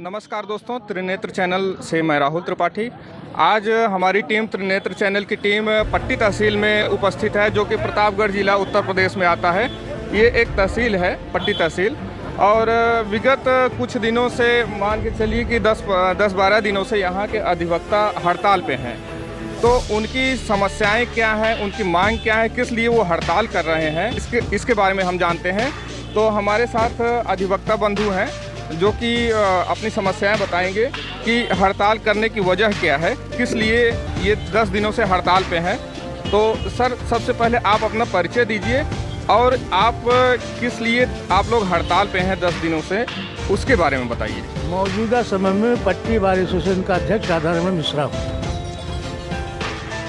नमस्कार दोस्तों, त्रिनेत्र चैनल से मैं राहुल त्रिपाठी। आज हमारी टीम त्रिनेत्र चैनल की टीम पट्टी तहसील में उपस्थित है, जो कि प्रतापगढ़ जिला उत्तर प्रदेश में आता है। ये एक तहसील है, पट्टी तहसील, और विगत कुछ दिनों से मान के चलिए कि 10-12 दिनों से यहाँ के अधिवक्ता हड़ताल पे हैं। तो उनकी समस्याएं क्या हैं, उनकी मांग क्या है, किस लिए वो हड़ताल कर रहे हैं, इसके बारे में हम जानते हैं। तो हमारे साथ अधिवक्ता बंधु हैं जो कि अपनी समस्याएं बताएंगे कि हड़ताल करने की वजह क्या है, किस लिए ये 10 दिनों से हड़ताल पे हैं। तो सर, सबसे पहले आप अपना परिचय दीजिए और आप किस लिए आप लोग हड़ताल पे हैं 10 दिनों से, उसके बारे में बताइए। मौजूदा समय में पट्टी बार एसोसिएशन का अध्यक्ष राधारमण मिश्रा हूँ।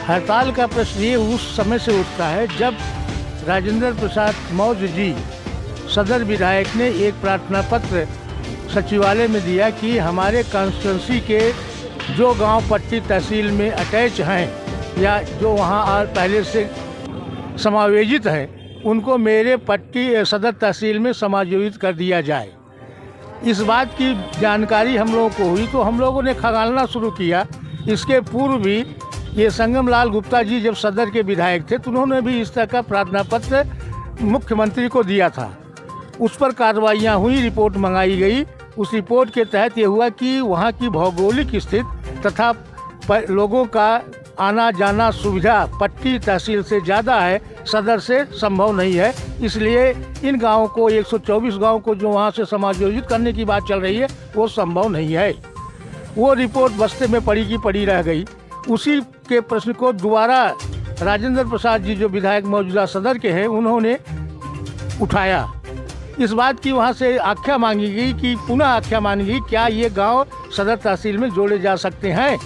हड़ताल का प्रश्न ये उस समय से उठता है जब राजेंद्र प्रसाद मौर्य जी सदर विधायक ने एक प्रार्थना पत्र सचिवालय में दिया कि हमारे कॉन्स्टिट्यूंसी के जो गांव पट्टी तहसील में अटैच हैं या जो वहां पहले से समायोजित हैं, उनको मेरे पट्टी सदर तहसील में समायोजित कर दिया जाए। इस बात की जानकारी हम लोगों को हुई तो हम लोगों ने खंगालना शुरू किया। इसके पूर्व भी ये संगम लाल गुप्ता जी जब सदर के विधायक थे तो उन्होंने भी इस तरह का प्रार्थना पत्र मुख्यमंत्री को दिया था। उस पर कार्रवाइयाँ हुई, रिपोर्ट मंगाई गई। उस रिपोर्ट के तहत ये हुआ कि वहाँ की भौगोलिक स्थिति तथा लोगों का आना जाना सुविधा पट्टी तहसील से ज़्यादा है, सदर से संभव नहीं है। इसलिए इन गाँवों को 124 गाँव को जो वहाँ से समायोजित करने की बात चल रही है वो संभव नहीं है। वो रिपोर्ट बस्ते में पड़ी की पड़ी रह गई। उसी के प्रश्न को दोबारा राजेंद्र प्रसाद जी जो विधायक मौजूदा सदर के हैं उन्होंने उठाया। इस बात की वहाँ से आख्या मांगी गई कि पुनः आख्या मांगी गई क्या ये गांव सदर तहसील में जोड़े जा सकते हैं।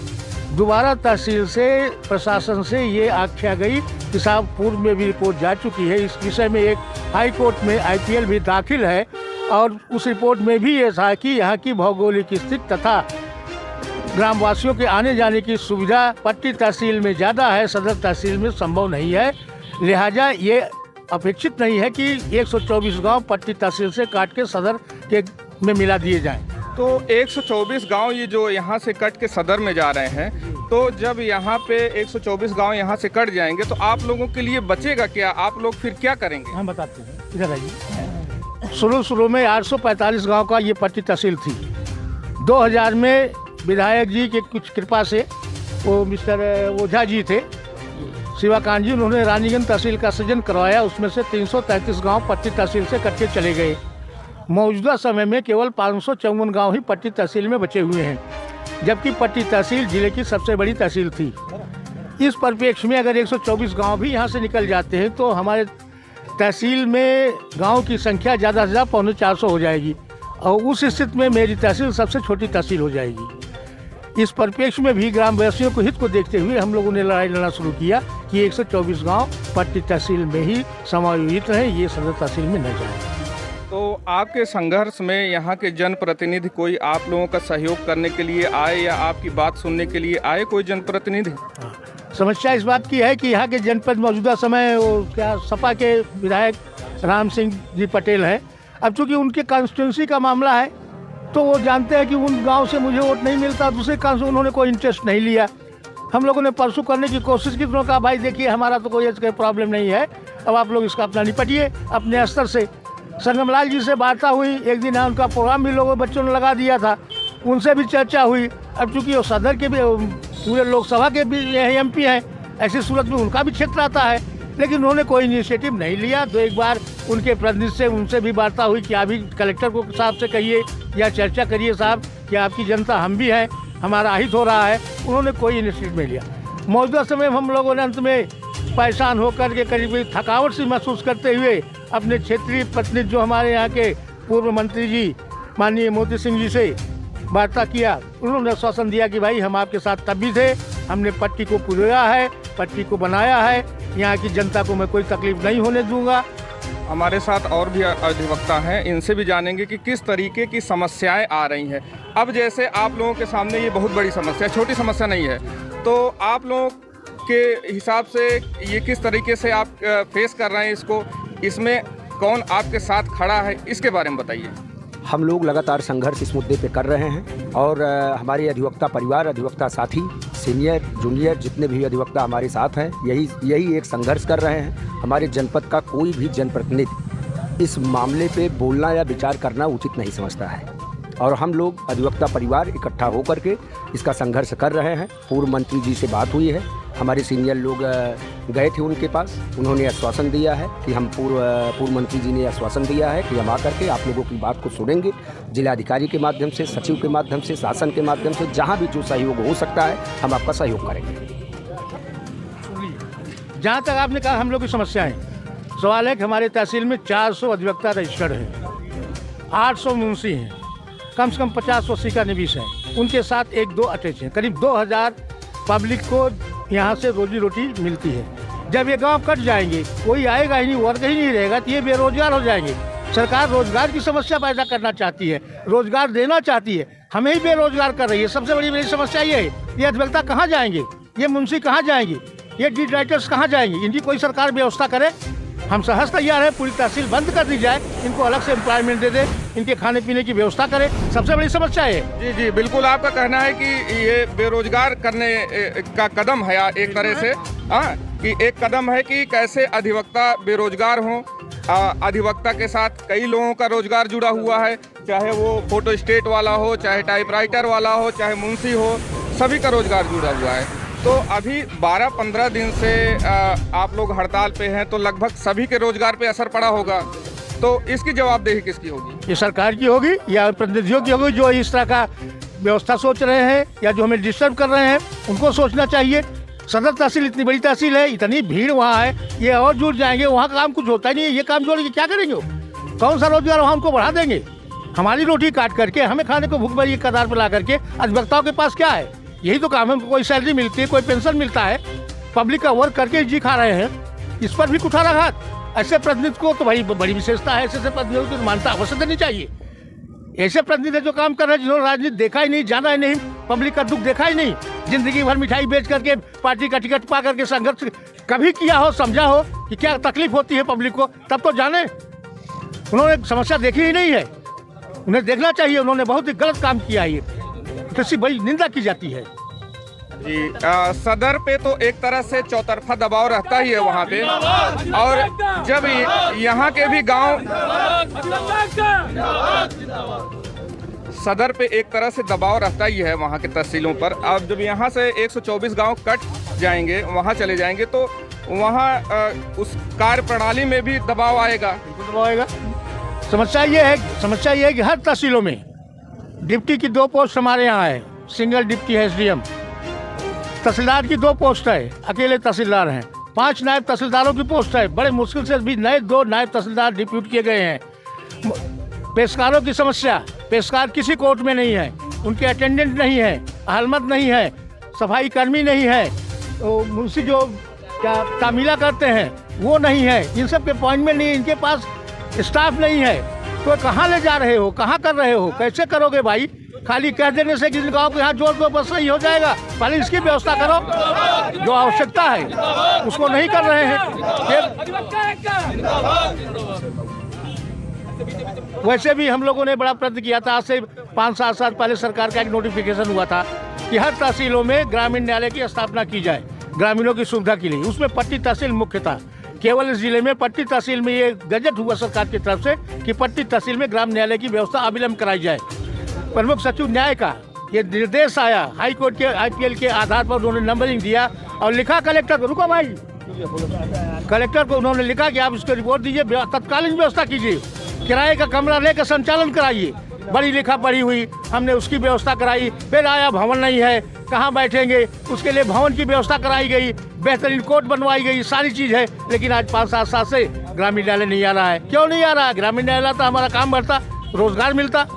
दोबारा तहसील से प्रशासन से ये आख्या गई कि साहब पूर्व में भी रिपोर्ट जा चुकी है। इस विषय में एक हाई कोर्ट में IPL भी दाखिल है और उस रिपोर्ट में भी ये था कि यहाँ की भौगोलिक स्थिति तथा ग्रामवासियों के आने जाने की सुविधा पट्टी तहसील में ज़्यादा है, सदर तहसील में संभव नहीं है। लिहाजा ये अपेक्षित नहीं है कि 124 गांव पट्टी तहसील से काट के सदर के में मिला दिए जाएं। तो 124 गांव ये जो यहाँ से कट के सदर में जा रहे हैं, तो जब यहाँ पे 124 गांव यहाँ से कट जाएंगे तो आप लोगों के लिए बचेगा क्या? आप लोग फिर क्या करेंगे? हम बताते हैं, इधर आइए। शुरू में 845 गाँव का ये पट्टी तहसील थी। 2000 में विधायक जी के कुछ कृपा से वो मिस्टर ओझा जी थे, शिवाकांत जी, उन्होंने रानीगंज तहसील का सृजन करवाया। उसमें से 333 गांव पट्टी तहसील से कट के चले गए। मौजूदा समय में केवल 554 गांव ही पट्टी तहसील में बचे हुए हैं, जबकि पट्टी तहसील जिले की सबसे बड़ी तहसील थी। इस परिप्रेक्ष्य में अगर 124 गांव भी यहां से निकल जाते हैं तो हमारे तहसील में गाँव की संख्या ज़्यादा से ज़्यादा 450 हो जाएगी और उस स्थिति में मेरी तहसील सबसे छोटी तहसील हो जाएगी। इस परिप्रेक्ष्य में भी ग्रामवासियों को हित को देखते हुए हम लोगों ने लड़ाई लड़ना शुरू किया कि 124 गांव पट्टी तहसील में ही समायोजित रहे, ये सदर तहसील में न जाए। तो आपके संघर्ष में यहाँ के जनप्रतिनिधि कोई आप लोगों का सहयोग करने के लिए आए या आपकी बात सुनने के लिए आए कोई जनप्रतिनिधि? समस्या इस बात की है कि यहाँ के जनपद मौजूदा समय सपा के विधायक राम सिंह जी पटेल हैं। अब चूँकि उनके कॉन्स्टिट्यूंसी का मामला है तो वो जानते हैं कि उन गांव से मुझे वोट नहीं मिलता, दूसरे गांव से उन्होंने कोई इंटरेस्ट नहीं लिया। हम लोगों ने परसों करने की कोशिश की, तो कहा भाई देखिए हमारा तो कोई ऐसी प्रॉब्लम नहीं है, अब आप लोग इसका अपना निपटिए अपने स्तर से। संगमलाल जी से वार्ता हुई, एक दिन उनका प्रोग्राम भी लोगों बच्चों ने लगा दिया था, उनसे भी चर्चा हुई। अब चूँकि वो सदर के भी पूरे लोकसभा के भी MP हैं, ऐसी सूरत में उनका भी क्षेत्र आता है, लेकिन उन्होंने कोई इनिशिएटिव नहीं लिया। तो एक बार उनके प्रतिनिधि से उनसे भी वार्ता हुई कि अभी कलेक्टर को साहब से कहिए या चर्चा करिए साहब कि आपकी जनता हम भी हैं, हमारा अहित हो रहा है। उन्होंने कोई इनिशिएटिव नहीं लिया। मौजूदा समय हम लोगों ने अंत में परेशान होकर के करीब थकावट सी महसूस करते हुए अपने क्षेत्रीय प्रतिनिधि जो हमारे यहाँ के पूर्व मंत्री जी माननीय मोती सिंह जी से वार्ता किया। उन्होंने आश्वासन दिया कि भाई हम आपके साथ तब भी थे, हमने पट्टी को पुरोया है, पट्टी को बनाया है, यहाँ की जनता को मैं कोई तकलीफ नहीं होने दूंगा। हमारे साथ और भी अधिवक्ता हैं, इनसे भी जानेंगे कि किस तरीके की समस्याएं आ रही हैं। अब जैसे आप लोगों के सामने ये बहुत बड़ी समस्या, छोटी समस्या नहीं है, तो आप लोगों के हिसाब से ये किस तरीके से आप फेस कर रहे हैं इसको, इसमें कौन आपके साथ खड़ा है, इसके बारे में बताइए। हम लोग लगातार संघर्ष इस मुद्दे पे कर रहे हैं और हमारे अधिवक्ता परिवार, अधिवक्ता साथी, सीनियर जूनियर जितने भी अधिवक्ता हमारे साथ हैं, यही एक संघर्ष कर रहे हैं। हमारे जनपद का कोई भी जनप्रतिनिधि इस मामले पे बोलना या विचार करना उचित नहीं समझता है और हम लोग अधिवक्ता परिवार इकट्ठा होकर के इसका संघर्ष कर रहे हैं। पूर्व मंत्री जी से बात हुई है, हमारे सीनियर लोग गए थे उनके पास, उन्होंने आश्वासन दिया है कि हम पूर्व मंत्री जी ने आश्वासन दिया है कि हम आकर के आप लोगों की बात को सुनेंगे, जिलाधिकारी के माध्यम से, सचिव के माध्यम से, शासन के माध्यम से, जहाँ भी जो सहयोग हो सकता है हम आपका सहयोग करेंगे। जहाँ तक आपने कहा हम लोग की समस्याएं, सवाल है कि हमारे तहसील में 400 अधिवक्ता रजिस्टर्ड हैं, 800 मुंशी हैं, कम से कम 50-80 का निवेश है, उनके साथ 1-2 अटैच हैं। करीब 2000 पब्लिक को यहाँ से रोजी रोटी मिलती है। जब ये गांव कट जाएंगे, कोई आएगा ही नहीं, वर्ग ही नहीं रहेगा, तो ये बेरोजगार हो जाएंगे। सरकार रोजगार की समस्या पैदा करना चाहती है, रोजगार देना चाहती है, हमें ही बेरोजगार कर रही है। सबसे बड़ी समस्या ये है, ये अधिवक्ता कहाँ जाएंगे, ये मुंशी कहाँ जाएंगे, ये डीड राइटर्स कहाँ जाएंगे, इनकी कोई सरकार व्यवस्था करे। हम सहज तैयार है, पूरी तहसील बंद कर दी जाए, इनको अलग से एम्प्लॉयमेंट दे दे, इनके खाने पीने की व्यवस्था करे। सबसे बड़ी समस्या है। जी जी बिल्कुल, आपका कहना है कि ये बेरोजगार करने का कदम है एक तरह से, हाँ, कि एक कदम है कि कैसे अधिवक्ता बेरोजगार हों। अधिवक्ता के साथ कई लोगों का रोजगार जुड़ा हुआ है, चाहे वो फोटो स्टेट वाला हो, चाहे टाइपराइटर वाला हो, चाहे मुंशी हो, सभी का रोजगार जुड़ा हुआ है। तो अभी 12-15 दिन से आप लोग हड़ताल पे हैं, तो लगभग सभी के रोजगार पे असर पड़ा होगा, तो इसकी जवाबदेही किसकी होगी? ये सरकार की होगी या प्रतिनिधियों की होगी जो इस तरह का व्यवस्था सोच रहे हैं या जो हमें डिस्टर्ब कर रहे हैं, उनको सोचना चाहिए। सदर तहसील इतनी बड़ी तहसील है, इतनी भीड़ वहाँ है, ये और जुड़ जाएंगे, वहाँ काम कुछ होता ही नहीं है, ये काम जोड़ के क्या करेंगे? कौन सा रोजगार वहाँ उनको बढ़ा देंगे? हमारी रोटी काट करके हमें खाने को भूखमरी के कगार पर ला करके अधिवक्ताओं के पास क्या है? यही तो काम है, उनको कोई सैलरी मिलती है, कोई पेंशन मिलता है, पब्लिक का वर्क करके जी खा रहे हैं, इस पर भी कुठाराघात। ऐसे प्रतिनिधि को तो भाई बड़ी विशेषता है, ऐसे प्रतिनिधियों की मान्यता अवश्य देनी चाहिए। ऐसे प्रतिनिधि जो काम कर रहे हैं, जिन्होंने राजनीति देखा ही नहीं, जाना ही नहीं, पब्लिक का दुख देखा ही नहीं, जिंदगी भर मिठाई बेच करके पार्टी का टिकट पा करके संघर्ष कभी किया हो, समझा हो कि क्या तकलीफ होती है पब्लिक को, तब तो जाने। उन्होंने समस्या देखी ही नहीं है, उन्हें देखना चाहिए। उन्होंने बहुत ही गलत काम किया है, ये किसी बड़ी निंदा की जाती है। जी सदर पे तो एक तरह से चौतरफा दबाव रहता ही है वहाँ पे, और जब यहाँ के भी गांव सदर पे एक तरह से दबाव रहता ही है वहाँ के तहसीलों पर। अब जब यहाँ से 124 गांव कट जाएंगे, वहाँ चले जाएंगे, तो वहाँ उस कार्य प्रणाली में भी दबाव आएगा। दबाव आएगा। समस्या ये है कि हर तहसीलों में डिप्टी की 2 पोस्ट हमारे यहाँ है, सिंगल डिप्टी है SDM। तहसीलदार की 2 पोस्ट है, अकेले तहसीलदार हैं। 5 नायब तहसीलदारों की पोस्ट है, बड़े मुश्किल से भी नए 2 नायब तहसीलदार डिप्यूट किए गए हैं। पेशकारों की समस्या, पेशकार किसी कोर्ट में नहीं है, उनके अटेंडेंट नहीं है, हलमत नहीं है, सफाई कर्मी नहीं है, तो मुंशी जो क्या तामीला करते हैं वो नहीं है, इन सब के अपॉइंटमेंट नहीं है, इनके पास स्टाफ नहीं है। तो कहाँ ले जा रहे हो, कहाँ कर रहे हो, कैसे करोगे भाई? खाली कह देने से किसी गाँव के यहाँ जोड़ दो बस सही हो जाएगा। पहले इसकी व्यवस्था करो, जो आवश्यकता है उसको नहीं कर रहे हैं। वैसे भी हम लोगों ने बड़ा प्रयत्न किया था, आज से 5-7 साल पहले सरकार का एक नोटिफिकेशन हुआ था कि हर तहसीलों में ग्रामीण न्यायालय की स्थापना की जाए ग्रामीणों की सुविधा के लिए। उसमें पट्टी तहसील मुख्य था। केवल इस जिले में पट्टी तहसील में ये गजट हुआ सरकार की तरफ से कि पट्टी तहसील में ग्राम न्यायालय की व्यवस्था अविलंब कराई जाए। प्रमुख सचिव न्याय का ये निर्देश आया, हाई कोर्ट के IPL के आधार पर उन्होंने नंबरिंग दिया और लिखा कलेक्टर को, रुको भाई, कलेक्टर को उन्होंने लिखा कि आप इसको रिपोर्ट दीजिए, तत्कालीन व्यवस्था कीजिए, किराए का कमरा लेकर संचालन कराइए। बड़ी लिखा पड़ी हुई, हमने उसकी व्यवस्था कराई। फिर आया भवन नहीं है, कहाँ बैठेंगे, उसके लिए भवन की व्यवस्था कराई गई, बेहतरीन कोर्ट बनवाई गई, सारी चीज़ है। लेकिन आज 5-7 साल से ग्रामीण न्यायालय नहीं आ रहा है। क्यों नहीं आ रहा है? ग्रामीण न्यायालय तो हमारा काम बढ़ता, रोजगार मिलता।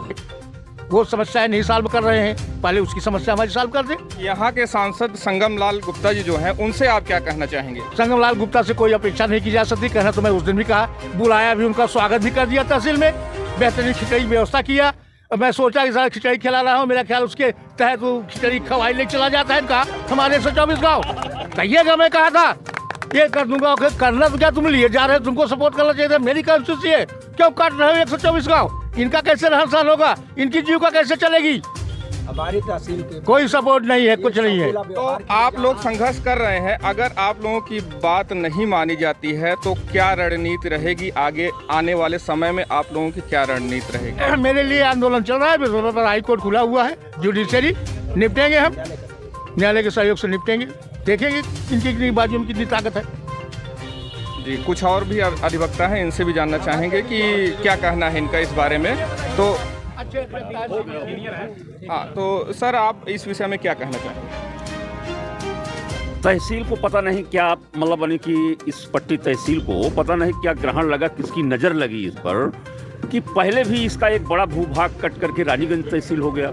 वो समस्याएं नहीं सॉल्व कर रहे हैं, पहले उसकी समस्या हमारी सॉल्व कर दे। यहाँ के सांसद संगम लाल गुप्ता जी जो हैं, उनसे आप क्या कहना चाहेंगे? संगम लाल गुप्ता से कोई अपेक्षा नहीं की जा सकती। कहना तो मैं उस दिन भी कहा, बुलाया भी, उनका स्वागत भी कर दिया तहसील में, बेहतरीन खिचड़ी व्यवस्था किया। मैं सोचा कि सारा खिचड़ी खिला रहा हूँ, मेरा ख्याल उसके तहत वो खिचड़ी खवाई ले चला जाता है। इनका हमारे 124 गाँव कहिएगा, मैं कहा था ये कर दूंगा, करना तो क्या तुम लिए जा रहे हो, तुमको सपोर्ट करना चाहिए था, मेरी कंस्टिट्यूंसी है, क्यों काट रहे हो 124 गाँव? इनका कैसे रहन सहन होगा, इनकी जीविका कैसे चलेगी? हमारी तहसील के कोई सपोर्ट नहीं है, कुछ नहीं है। तो आप लोग संघर्ष कर रहे हैं, अगर आप लोगों की बात नहीं मानी जाती है तो क्या रणनीति रहेगी आगे आने वाले समय में? आप लोगों की क्या रणनीति रहेगी? मेरे लिए आंदोलन चल रहा है, बिल्कुल पर हाई कोर्ट खुला हुआ है, जुडिशरी निपटेंगे, हम न्यायालय के सहयोग से निपटेंगे, देखेंगे इनकी कितनी बाजू में कितनी ताकत है। जी, कुछ और भी अधिवक्ता हैं, इनसे भी जानना चाहेंगे कि क्या कहना है इनका इस बारे में। तो हाँ, तो सर आप इस विषय में क्या कहना चाहेंगे? तहसील को पता नहीं क्या मतलब बनी कि इस पट्टी तहसील को पता नहीं क्या ग्रहण लगा, किसकी नज़र लगी इस पर कि पहले भी इसका एक बड़ा भूभाग कट करके रानीगंज तहसील हो गया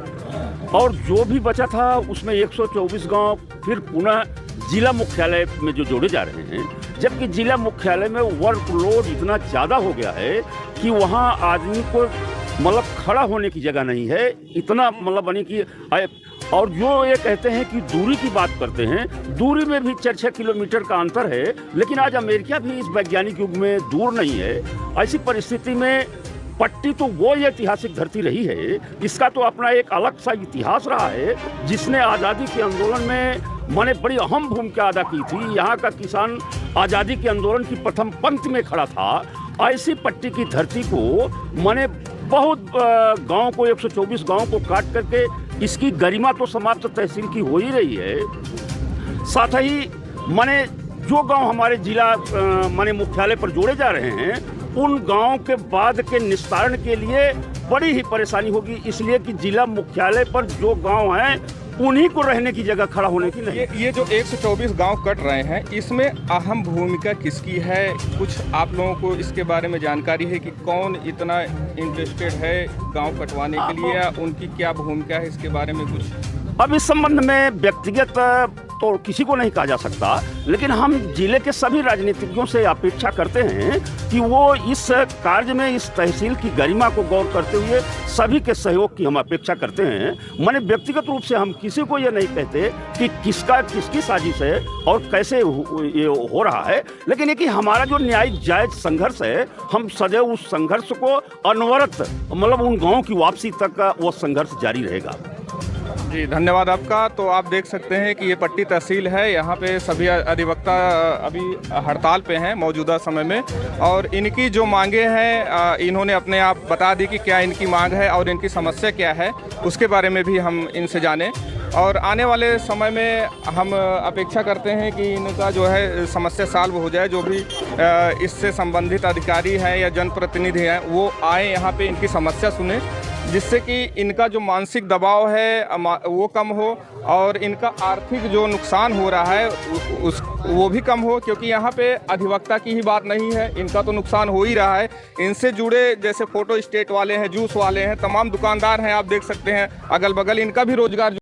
और जो भी बचा था उसमें 124 गांव फिर पुनः जिला मुख्यालय में जो जोड़े जा रहे हैं, जबकि जिला मुख्यालय में वर्कलोड इतना ज़्यादा हो गया है कि वहाँ आदमी को मतलब खड़ा होने की जगह नहीं है, इतना मतलब बनी कि और जो ये कहते हैं कि दूरी की बात करते हैं, दूरी में भी 4-6 किलोमीटर का अंतर है, लेकिन आज अमेरिका भी इस वैज्ञानिक युग में दूर नहीं है। ऐसी परिस्थिति में पट्टी तो वो ऐतिहासिक धरती रही है, इसका तो अपना एक अलग सा इतिहास रहा है, जिसने आज़ादी के आंदोलन में मैंने बड़ी अहम भूमिका अदा की थी। यहाँ का किसान आज़ादी के आंदोलन की प्रथम पंक्ति में खड़ा था। ऐसी पट्टी की धरती को मैंने बहुत गांव को 124 गांव को काट करके इसकी गरिमा तो समाप्त तहसील की हो ही रही है। साथ ही मैंने जो गांव हमारे जिला माने मुख्यालय पर जोड़े जा रहे हैं, उन गांवों के बाद के निस्तारण के लिए बड़ी ही परेशानी होगी, इसलिए कि जिला मुख्यालय पर जो गांव हैं उन्हीं को रहने की जगह खड़ा होने की नहीं। ये जो 124 गांव कट रहे हैं, इसमें अहम भूमिका किसकी है? कुछ आप लोगों को इसके बारे में जानकारी है कि कौन इतना इंटरेस्टेड है गांव कटवाने के लिए, या उनकी क्या भूमिका है इसके बारे में कुछ? अब इस संबंध में व्यक्तिगत तो किसी को नहीं कहा जा सकता, लेकिन हम जिले के सभी राजनीतिज्ञों से अपेक्षा करते हैं कि वो इस कार्य में इस तहसील की गरिमा को गौर करते हुए सभी के सहयोग की हम अपेक्षा करते हैं। मैंने व्यक्तिगत रूप से हम किसी को ये नहीं कहते कि किसकी साजिश है और कैसे ये हो रहा है, लेकिन ये कि हमारा जो न्यायिक जायज संघर्ष है, हम सदैव उस संघर्ष को अनवरत मतलब उन गाँव की वापसी तक वो संघर्ष जारी रहेगा। जी, धन्यवाद आपका। तो आप देख सकते हैं कि ये पट्टी तहसील है, यहाँ पे सभी अधिवक्ता अभी हड़ताल पे हैं मौजूदा समय में, और इनकी जो मांगे हैं इन्होंने अपने आप बता दी कि क्या इनकी मांग है और इनकी समस्या क्या है, उसके बारे में भी हम इनसे जानें। और आने वाले समय में हम अपेक्षा करते हैं कि इनका जो है समस्या सॉल्व हो जाए। जो भी इससे संबंधित अधिकारी हैं या जनप्रतिनिधि हैं वो आए यहाँ पे, इनकी समस्या सुने, जिससे कि इनका जो मानसिक दबाव है वो कम हो और इनका आर्थिक जो नुकसान हो रहा है वो भी कम हो, क्योंकि यहाँ पे अधिवक्ता की ही बात नहीं है, इनका तो नुकसान हो ही रहा है। इनसे जुड़े जैसे फोटो स्टेट वाले हैं, जूस वाले हैं, तमाम दुकानदार हैं, आप देख सकते हैं अगल बगल, इनका भी रोजगार